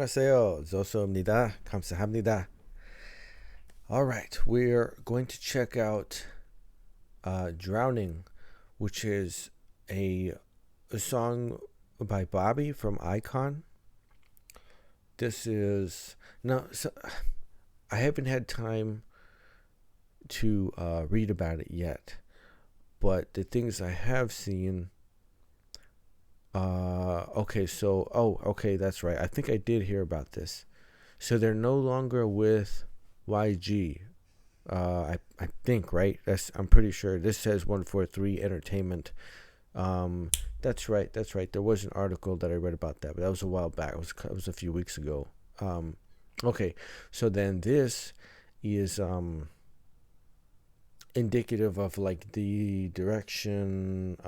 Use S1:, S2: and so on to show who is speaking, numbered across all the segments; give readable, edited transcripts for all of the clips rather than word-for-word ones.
S1: 안녕하세요. 조소입니다. 감사합니다. All right, we're going to check out Drowning, which is a song by Bobby from Icon. This is I haven't had time to read about it yet, but the things I have seen. Okay, that's right. I think I did hear about this. So they're no longer with YG. I think, right? I'm pretty sure. This says 143 Entertainment. That's right. There was an article that I read about that, but that was a while back. It was a few weeks ago. Okay, so then this is indicative of like the direction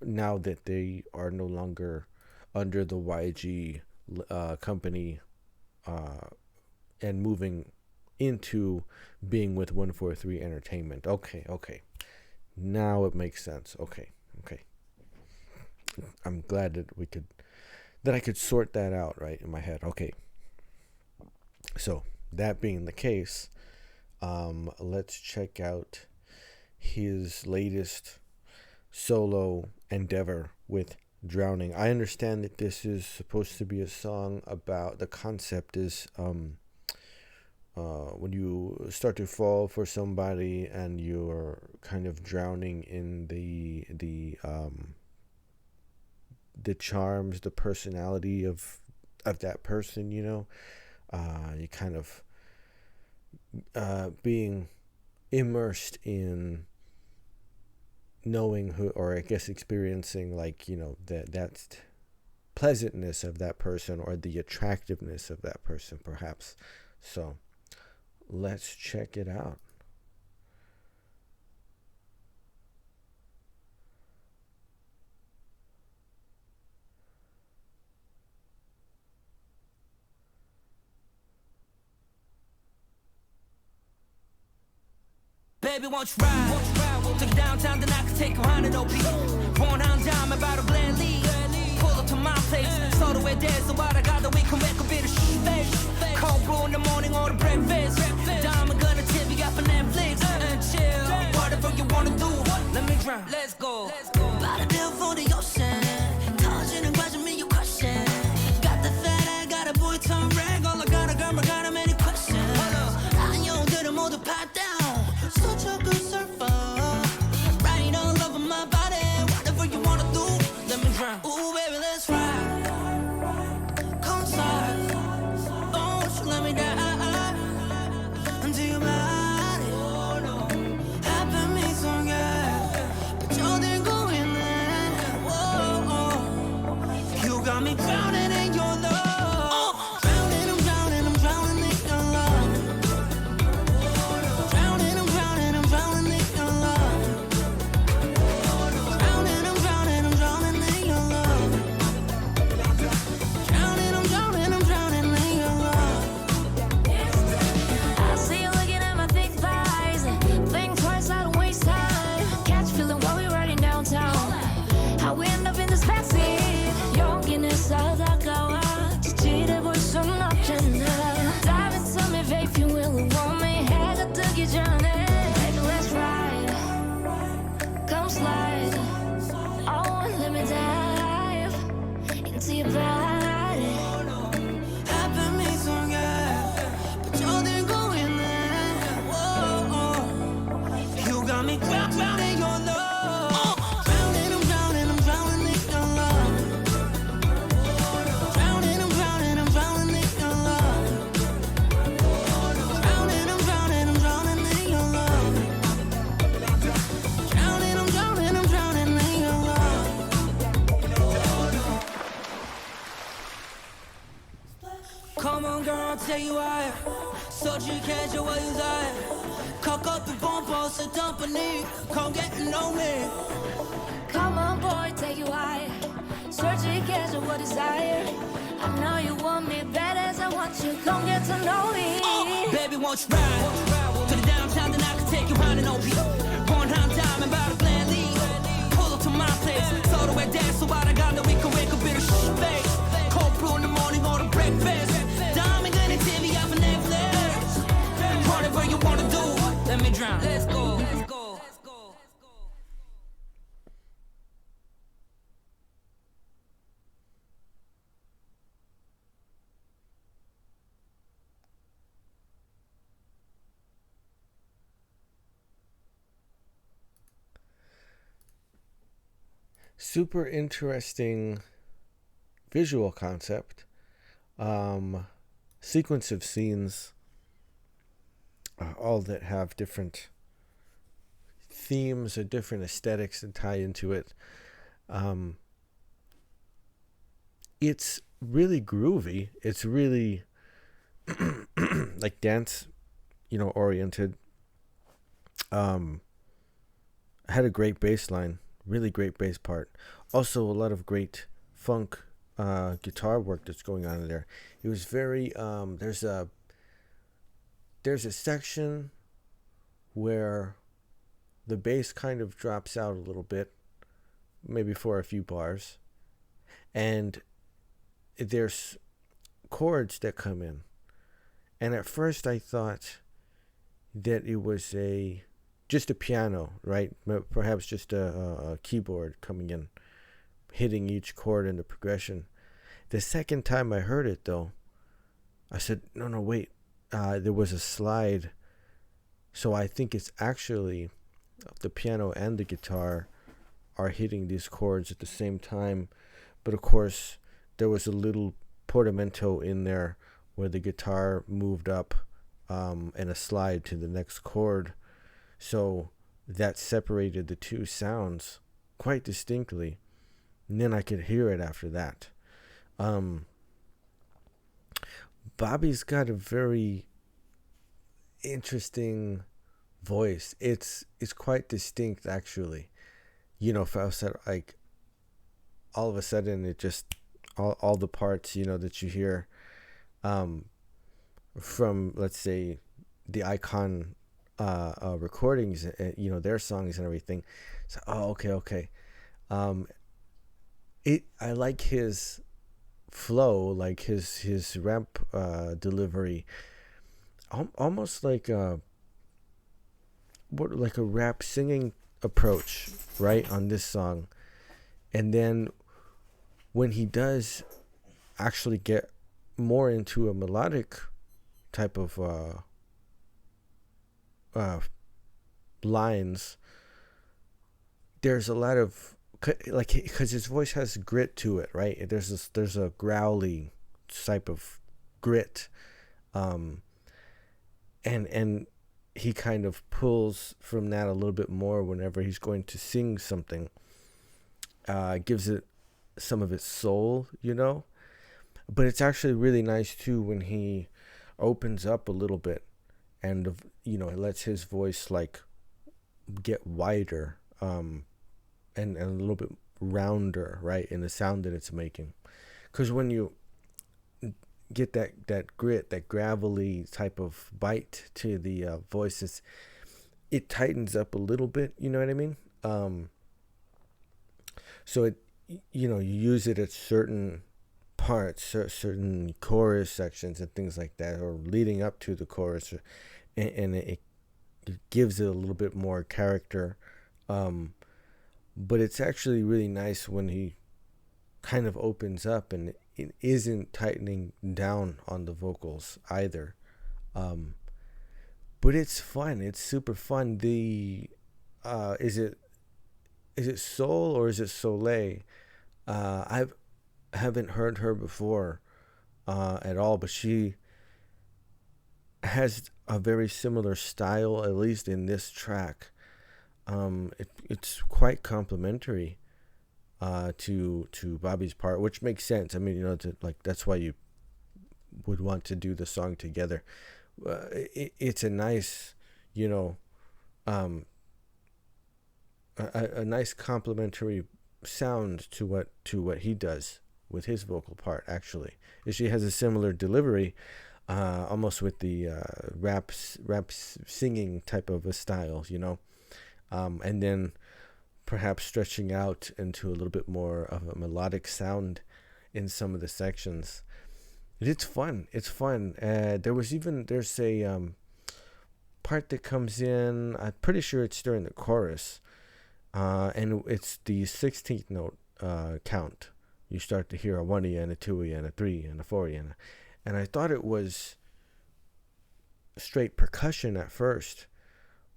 S1: now that they are no longer under the YG company and moving into being with 143 Entertainment. Okay. Now it makes sense. Okay. I'm glad that I could sort that out right in my head. Okay. So, that being the case, let's check out his latest solo endeavor with Drowning. I understand that this is supposed to be a song about, the concept is when you start to fall for somebody and you're kind of drowning in the charms, the personality of that person, you kind of being immersed in knowing who, or I guess experiencing that pleasantness of that person or the attractiveness of that person, perhaps. So let's check it out.
S2: Baby, won't you ride? To the downtown, then I can take you on an OP. Born on time, about a blend lead. Pull up to my place, so the way there's the water, got the we can make a bit of shit. Cold brew in the morning or the breakfast. Diamond gonna tip you got for Netflix. And chill, whatever you wanna do. Let me drown, let's go. Body built for the ocean. 터지는 과정이 your question. Got the fat, I got a boy tongue rag. All I got a girl, I got a many questions. 안녕들은 모두 pat down. Such a good surfer, right all over my body. Whatever you wanna do, let me drown. Ooh, baby, let's ride. Come surf. Oh, won't you let me die until your body happen me so good. But you're there going there. Whoa, you got me drowning in your love. Come on, girl, I'll tell you why. 솔직해져 what you desire. 가깝게 뻔뻔 dump come get to know me.
S3: Come on, boy, take you higher. 솔직해져 what desire. I know you want me bad as I want you. Come get to know me.
S2: Baby, won't you ride? To the downtown, then I can take you on an OP. Born on time, about a blend lead. Pull up to my place. So the way dance, so what I got, that we can wake a bit of shit. Cold brew in the morning or the breakfast. me drown. Let's go. Let's go.
S1: Super interesting visual concept. Sequence of scenes, all that have different themes or different aesthetics that tie into it. It's really groovy. It's really like dance, oriented. Had a great bass line, really great bass part. Also, a lot of great funk guitar work that's going on in there. It was very there's a section where the bass kind of drops out a little bit, maybe for a few bars, and there's chords that come in. And at first I thought that it was just a piano, right? Perhaps just a keyboard coming in, hitting each chord in the progression. The second time I heard it, though, I said, no, wait. There was a slide. So I think it's actually the piano and the guitar are hitting these chords at the same time. But of course, there was a little portamento in there where the guitar moved up and a slide to the next chord. So that separated the two sounds quite distinctly. And then I could hear it after that. Bobby's got a very interesting voice. It's quite distinct, actually. If I said, like, all of a sudden it just all the parts that you hear from, let's say, the Icon recordings, their songs and everything. So okay. I like his flow, like his rap delivery, almost like a rap singing approach, right, on this song. And then when he does actually get more into a melodic type of lines, there's a lot of, like, because his voice has grit to it, right? There's a growly type of grit, and he kind of pulls from that a little bit more whenever he's going to sing something. Gives it some of its soul, but it's actually really nice too when he opens up a little bit and it lets his voice like get wider, and a little bit rounder, right, in the sound that it's making. Because when you get that grit, that gravelly type of bite to the voices, it tightens up a little bit, you know what I mean? So it, you use it at certain parts, certain chorus sections and things like that, or leading up to the chorus, and it gives it a little bit more character. But it's actually really nice when he kind of opens up and it isn't tightening down on the vocals either. But it's fun. It's super fun. The is it Soul or is it Soleil? I haven't heard her before at all, but she has a very similar style, at least in this track. It's quite complimentary to Bobby's part, which makes sense. I mean, that's why you would want to do the song together. It's a nice, a nice complementary sound to what he does with his vocal part. Actually, she has a similar delivery, almost with the rap singing type of a style, and then perhaps stretching out into a little bit more of a melodic sound in some of the sections. It's fun. There's a part that comes in, I'm pretty sure it's during the chorus, and it's the 16th note count. You start to hear a 1E and a 2E and a 3 and a 4E and I thought it was straight percussion at first,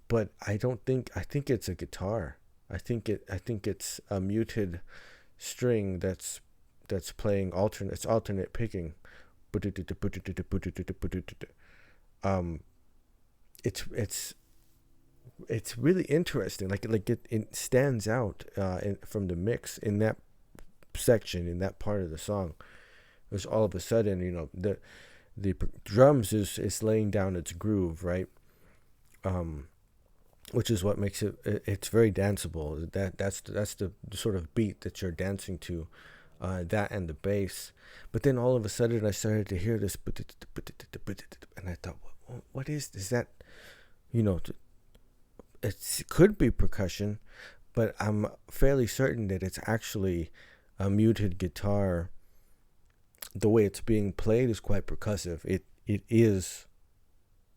S1: but I think it's a guitar. I think it's a muted string that's playing alternate picking. It's really interesting. Like it stands out from the mix in that section, in that part of the song. It was all of a sudden, the drums is laying down its groove, right? Which is what makes it's very danceable. That's the sort of beat that you're dancing to, that and the bass. But then all of a sudden I started to hear this, and I thought, what is that? It could be percussion, but I'm fairly certain that it's actually a muted guitar. The way it's being played is quite percussive. It is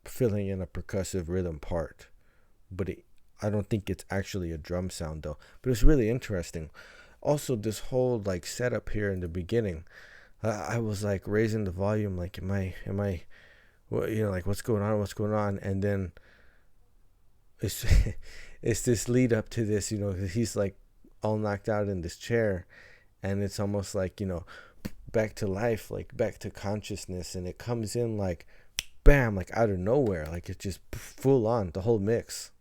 S1: filling in a percussive rhythm part, but I don't think it's actually a drum sound though. But it's really interesting. Also, this whole like setup here in the beginning, I was like raising the volume, like am I, well, like what's going on, and then it's it's this lead up to this, he's like all knocked out in this chair, and it's almost like back to life, like back to consciousness, and it comes in like bam, like out of nowhere, like it's just full on the whole mix.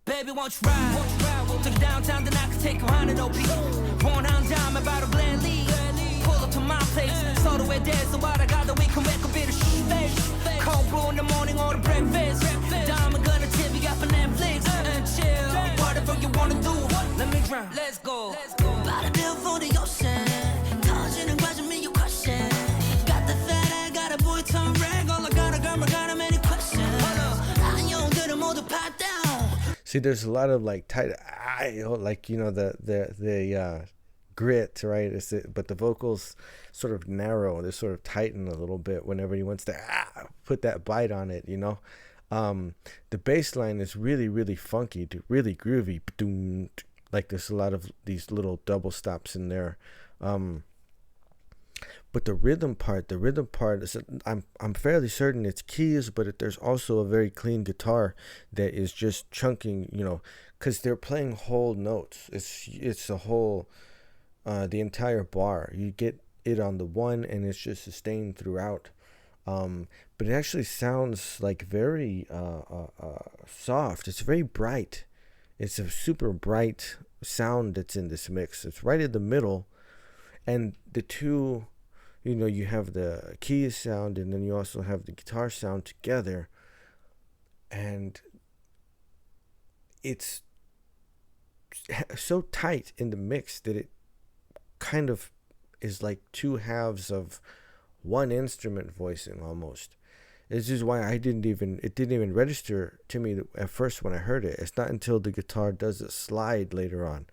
S2: Baby, won't you ride to the downtown, then I can take you on an OP. Born on dime about a blend lead. Pull up to my place, so the way there's the water, got the we can make a bit of space. Cold brew in the morning or the breakfast. Diamond gonna tip you got for Netflix and chill. Whatever you wanna do, let me drown. Let's go. Body built for the ocean. Touching question me your question. Got the fat, I got a boy turn red. All I got a girl, I got a many questions. I know that I'm all the pat down.
S1: See, there's a lot of like tight, like the grit, right? But the vocals sort of narrow. They sort of tighten a little bit whenever he wants to put that bite on it. The bass line is really, really funky, really groovy. Like there's a lot of these little double stops in there. But the rhythm part is, I'm fairly certain it's keys, but there's also a very clean guitar that is just chunking, because they're playing whole notes. It's a whole, the entire bar. You get it on the one, and it's just sustained throughout. But it actually sounds like very soft. It's very bright. It's a super bright sound that's in this mix. It's right in the middle, and the two, you have the keys sound, and then you also have the guitar sound together, and it's so tight in the mix that it kind of is like two halves of one instrument voicing almost. This is why it didn't even register to me at first when I heard it. It's not until the guitar does a slide later on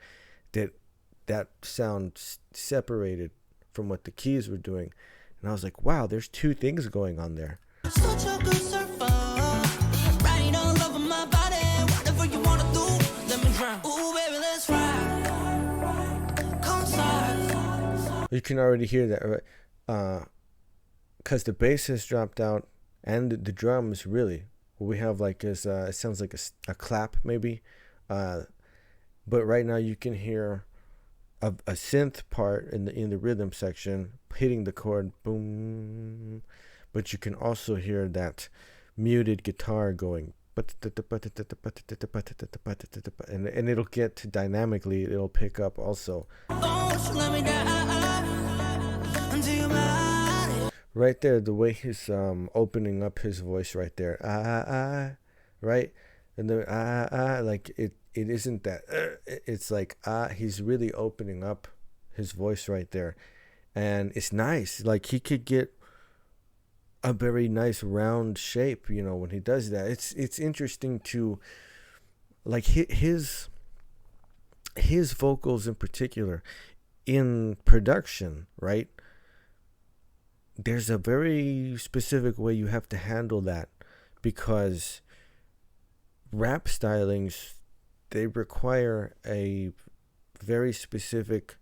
S1: that sound separated from what the keys were doing, and I was like, wow, there's two things going on there.
S2: Such a good surfer, right all over my body. Whatever you wanna do, let me drown. Ooh, baby, let's ride. Concert.
S1: You can already hear that, right? Because the bass has dropped out, and the drums really. What we have like is it sounds like a clap maybe, but right now you can hear a synth part in the rhythm section hitting the chord, boom, but you can also hear that muted guitar going, and it'll get dynamically, it'll pick up also. Right there, the way he's opening up his voice right there, right, and then like it isn't that it's like he's really opening up his voice right there, and it's nice. Like he could get a very nice round shape, when he does that. It's interesting to like his vocals in particular in production, right? there's a very specific way you have to handle that, because rap stylings, they require a very specific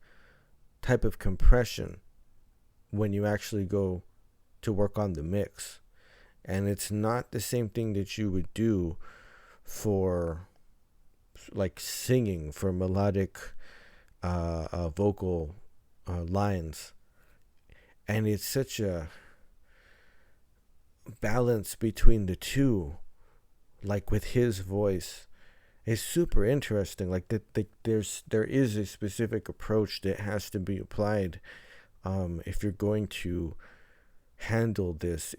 S1: type of compression when you actually go to work on the mix. And it's not the same thing that you would do for like singing, for melodic vocal lines. And it's such a balance between the two, like with his voice. It's super interesting. Like there is a specific approach that has to be applied if you're going to handle this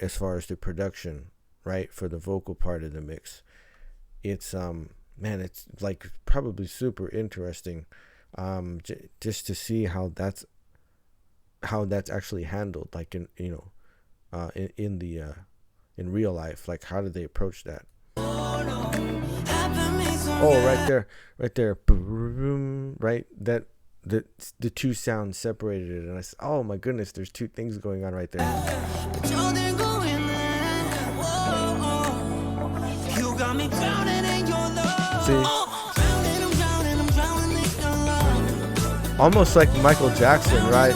S1: as far as the production, right, for the vocal part of the mix. It's man, it's like probably super interesting, just to see how that's actually handled, like in in real life. Like, how do they approach that? Oh, right there, right. That the two sounds separated, and I said, "Oh my goodness, there's two things going on right there." See, almost like Michael Jackson, right?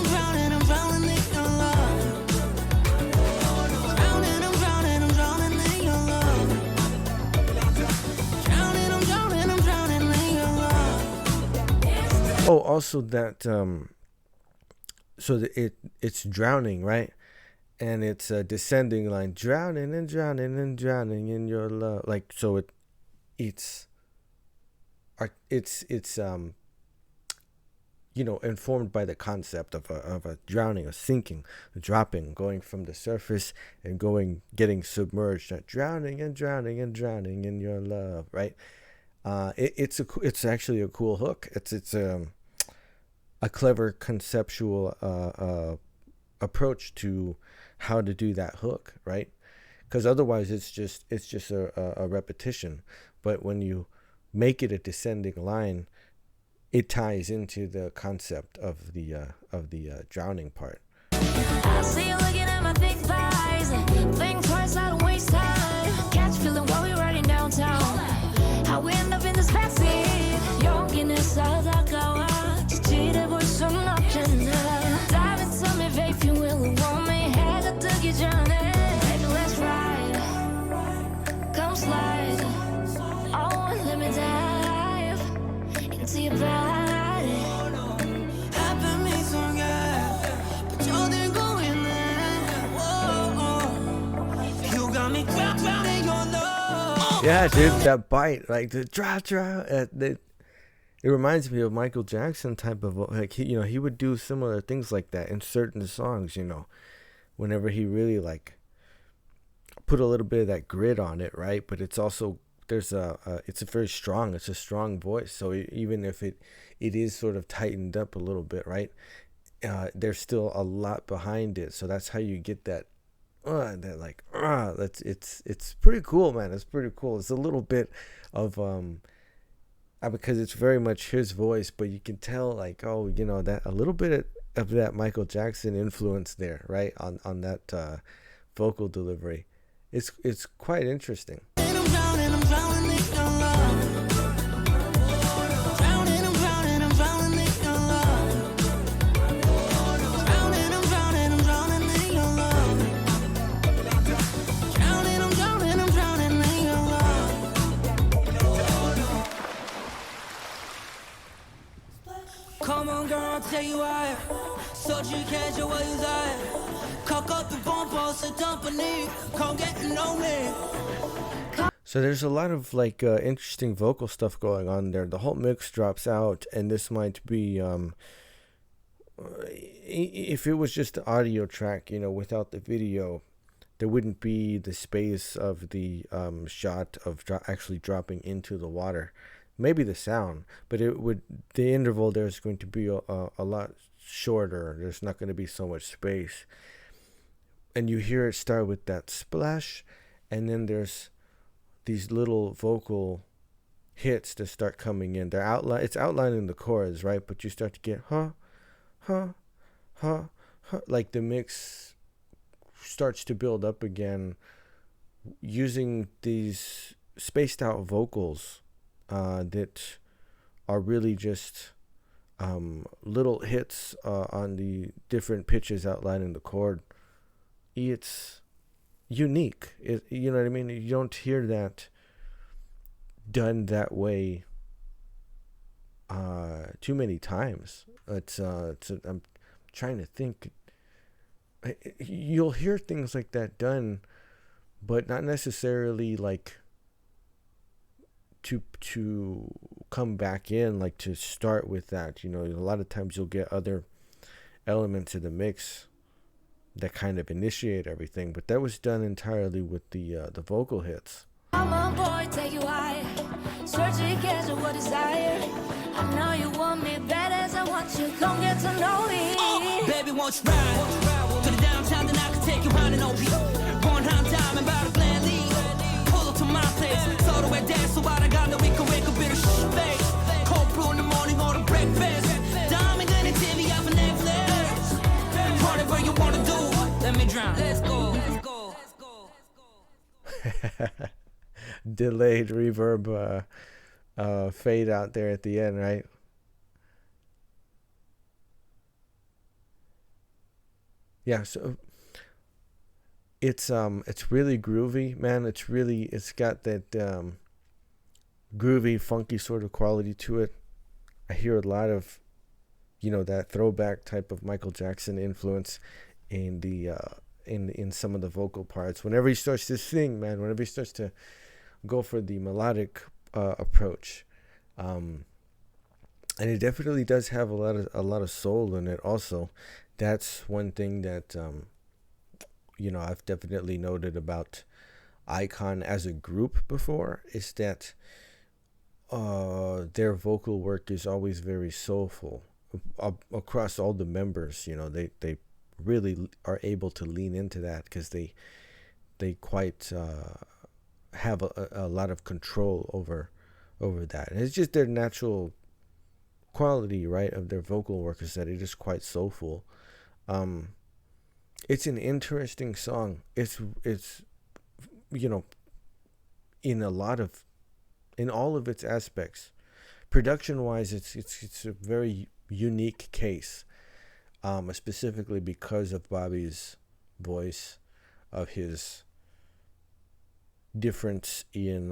S1: Oh, also that so it's drowning, right? And it's a descending line, drowning and drowning and drowning in your love. Like, so it's informed by the concept of a drowning, a sinking, a dropping, going from the surface and getting submerged, drowning and drowning and drowning in your love, right? It's actually a cool hook. It's a clever conceptual approach to how to do that hook, right? Because otherwise it's just a repetition. But when you make it a descending line, it ties into the concept of the drowning part.
S3: I see you looking at my thick thighs. Think twice, I don't waste time. Catch feeling while we're riding downtown. How we end up in this backseat. 여기는 살다가 지치를 순 없잖아. Dive into me, babe, if you really want me. 해가 뜨기 전에, baby, let's ride. Come slide. Oh, let me dive into your body. Happen me so good, but you're there going there. Whoa, you got me drowning your love.
S1: Yeah, dude, that bite, like the it reminds me of Michael Jackson type of, like, he would do similar things like that in certain songs, whenever he really like put a little bit of that grit on it, right? But it's also it's a strong voice. So even if it is sort of tightened up a little bit, right? There's still a lot behind it. So that's how you get that it's pretty cool, man. It's pretty cool. It's a little bit of because it's very much his voice, but you can tell, like, that a little bit of that Michael Jackson influence there, right, on that vocal delivery. It's quite interesting.
S2: Come on, girl, I'll tell you why. 솔직해져 와유자해. 가깝게 뻔뻔스 덤퍼니. Come get to know me.
S1: So there's a lot of like interesting vocal stuff going on there. The whole mix drops out, and this might be if it was just the audio track, without the video, there wouldn't be the space of the shot of actually dropping into the water. Maybe the sound, but the interval there's going to be a lot shorter. There's not going to be so much space, and you hear it start with that splash, and then there's these little vocal hits that start coming in. It's outlining the chords, right? But you start to get like the mix starts to build up again using these spaced out vocals that are really just little hits on the different pitches outlining the chord. It's unique. You know what I mean? You don't hear that done that way too many times. I'm trying to think. You'll hear things like that done, but not necessarily like to come back in, like to start with that. You know, a lot of times you'll get other elements of the mix that kind of initiate everything, but that was done entirely with the vocal hits.
S3: I'm a boy, take you higher. Searching casual desire. I know you want me bad as I want you. Come get to know me.
S2: Baby, won't you ride to the downtown, then I can take you round and OP. Born on time, about a gladly. Pull up to my place, so the way dance, so what I got that we can wake a bit of space. Cold brew in the morning, order breakfast. Diamond and TV off of Netflix. Whatever you wanna do, let me drown. Let's go.
S1: Delayed reverb fade out there at the end, right? Yeah, so it's really groovy, man. It's got that groovy, funky sort of quality to it. I hear a lot of, that throwback type of Michael Jackson influence in the in some of the vocal parts. Whenever he starts to sing, man, whenever he starts to go for the melodic approach, and it definitely does have a lot of soul in it. Also, that's one thing that I've definitely noted about Icon as a group before, is that their vocal work is always very soulful across all the members. They really are able to lean into that because they quite have a lot of control over that. And it's just their natural quality, right, of their vocal work, is that it is quite soulful. It's an interesting song. It's in all of its aspects. Production wise, it's a very unique case, specifically because of Bobby's voice, of his difference in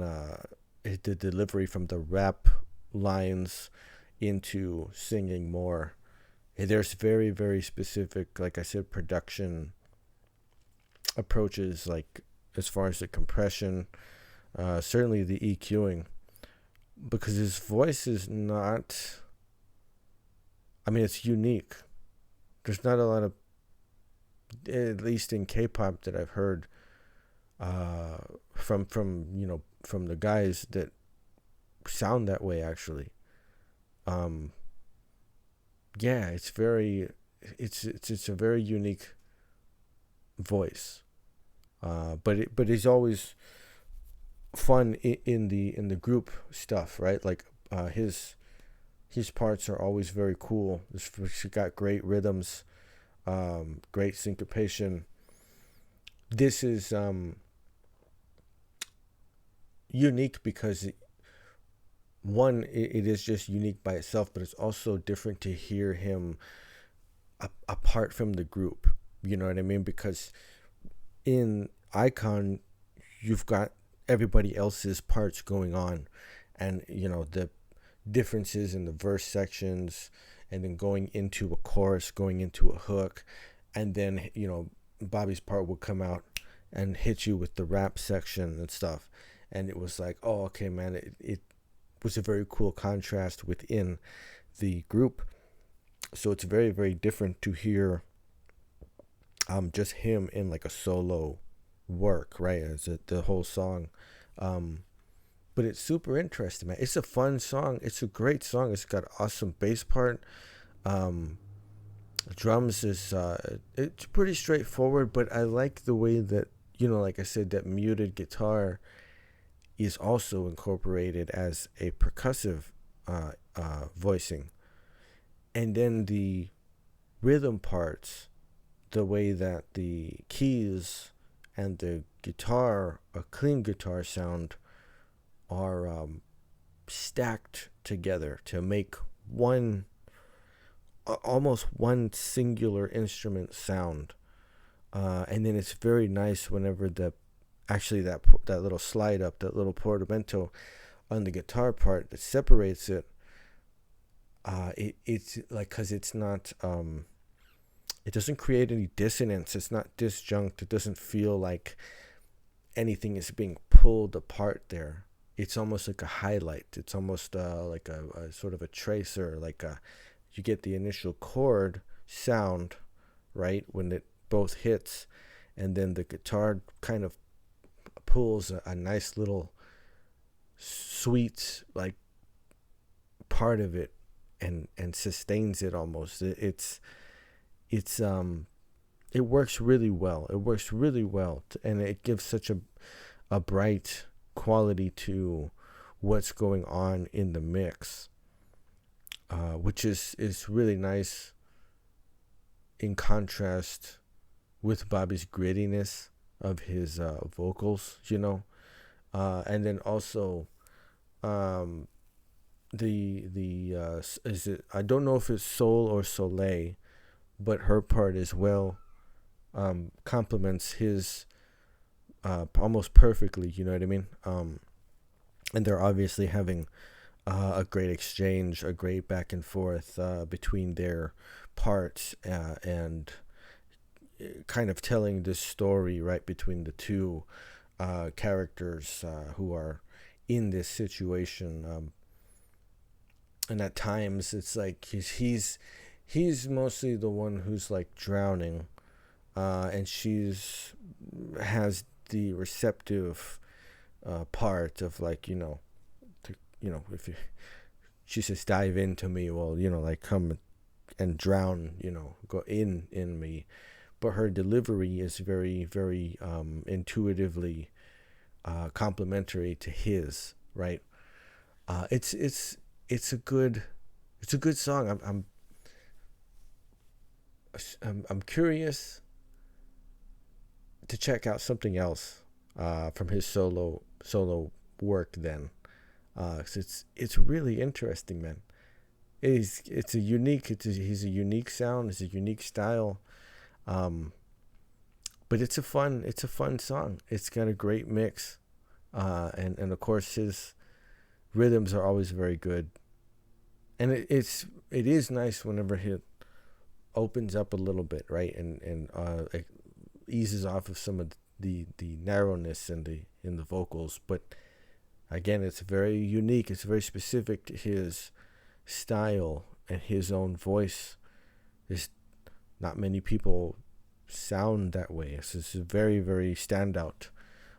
S1: the delivery from the rap lines into singing more. There's very, very specific, like I said, production approaches, like as far as the compression, certainly the EQing, because his voice is not, it's unique. There's not a lot of, at least in K-pop that I've heard, from the guys that sound that way, actually. Yeah, it's a very unique voice, but he's always fun in the group stuff, right? Like his parts are always very cool. He's got great rhythms, great syncopation. This is unique because it is just unique by itself, but it's also different to hear him apart from the group. You know what I mean? Because in Icon, you've got everybody else's parts going on, and the differences in the verse sections, and then going into a chorus, going into a hook, and then Bobby's part will come out and hit you with the rap section and stuff. And it was like, oh, okay, man, it was a very cool contrast within the group. So it's very, very different to hear just him in like a solo work, right, as the whole song. But it's super interesting, man. It's a fun song. It's a great song. It's got awesome bass part. Drums is it's pretty straightforward, but I like the way that, like I said, that muted guitar is also incorporated as a percussive voicing. And then the rhythm parts the way that the keys and the guitar, a clean guitar sound, are stacked together to make one, almost one singular instrument sound. And then it's very nice whenever that little slide up, that little portamento on the guitar part that separates it. It's like, because it's not it doesn't create any dissonance. It's not disjunct. It doesn't feel like anything is being pulled apart there. It's almost like a highlight. It's almost like a sort of a tracer. Like you get the initial chord sound, right, when it both hits, and then the guitar kind of pulls a nice little sweet, like, part of it, and sustains it almost. It works really well. It works really well, and it gives such a bright quality to what's going on in the mix, which is really nice in contrast with Bobby's grittiness of his vocals, and then also is it, I don't know if it's Sol or Soleil, but her part as well complements his almost perfectly, you know what I mean? And they're obviously having a great exchange, a great back and forth between their parts, and kind of telling this story right between the two characters who are in this situation. And at times it's like he's mostly the one who's like drowning, and has the receptive part of, like, if she says dive into me, well, like, come and drown, go in me. But her delivery is very, very intuitively complementary to his, right? It's a good song. I'm curious to check out something else from his solo work then, 'cause it's really interesting, man. He's a unique sound. It's a unique style. But it's a fun song. It's got a great mix, and of course his rhythms are always very good, and it is nice whenever he opens up a little bit, right, and it eases off of some of the narrowness in the vocals. But again, it's very unique. It's very specific to his style and his own voice. There's not many people sound that way. It's very, very standout.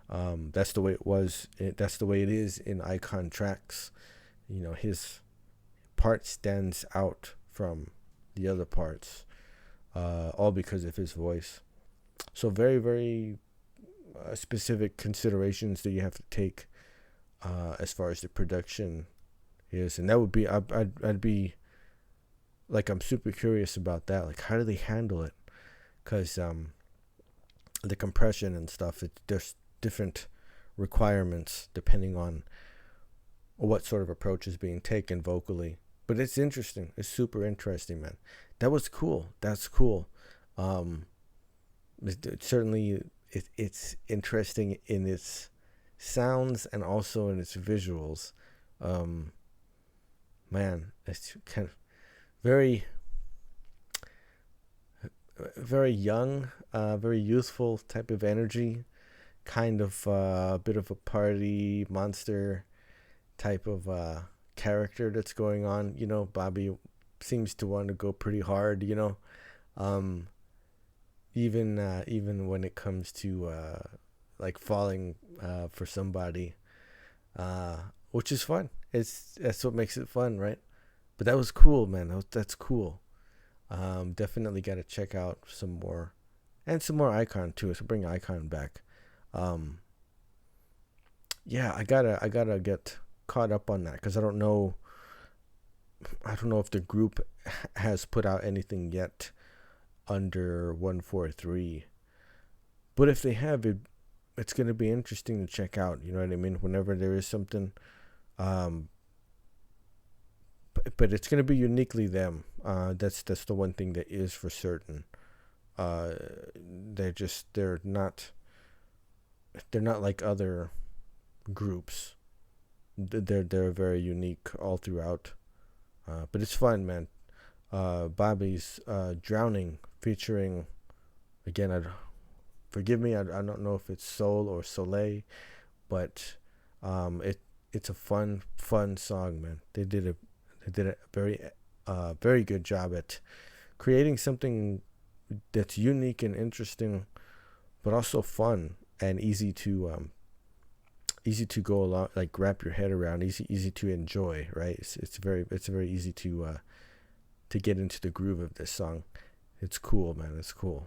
S1: That's the way it was. That's the way it is in Icon Tracks. His part stands out from the other parts, all because of his voice. So very, very specific considerations that you have to take as far as the production is, and that would be I'd be like, I'm super curious about that. Like, how do they handle it? Because the compression and stuff, there's different requirements depending on what sort of approach is being taken vocally. But it's interesting. It's super interesting, man. That was cool. That's cool. Certainly, it's interesting in its sounds and also in its visuals. Man, it's kind of very, very young, very youthful type of energy, kind of a bit of a party monster type of character that's going on. Bobby seems to want to go pretty hard, even when it comes to like falling for somebody, which is fun. That's what makes it fun, right? But that was cool, man. That's cool. Definitely got to check out some more, and some more Icon too. So bring Icon back. Yeah, I gotta get caught up on that, because I don't know if the group has put out anything yet under 143. But if they have it, it's going to be interesting to check out. You know what I mean? Whenever there is something, um, but it's going to be uniquely them. That's the one thing that is for certain. Uh, they're not like other groups. They're very unique all throughout. But it's fun, man. Bobby's Drowning, featuring, again, forgive me, I don't know if it's Soul or Soleil, but it's a fun song, man. They did a very good job at creating something that's unique and interesting, but also fun and easy to go along, like wrap your head around, easy to enjoy, right? It's very easy to get into the groove of this song. It's cool, man. It's cool.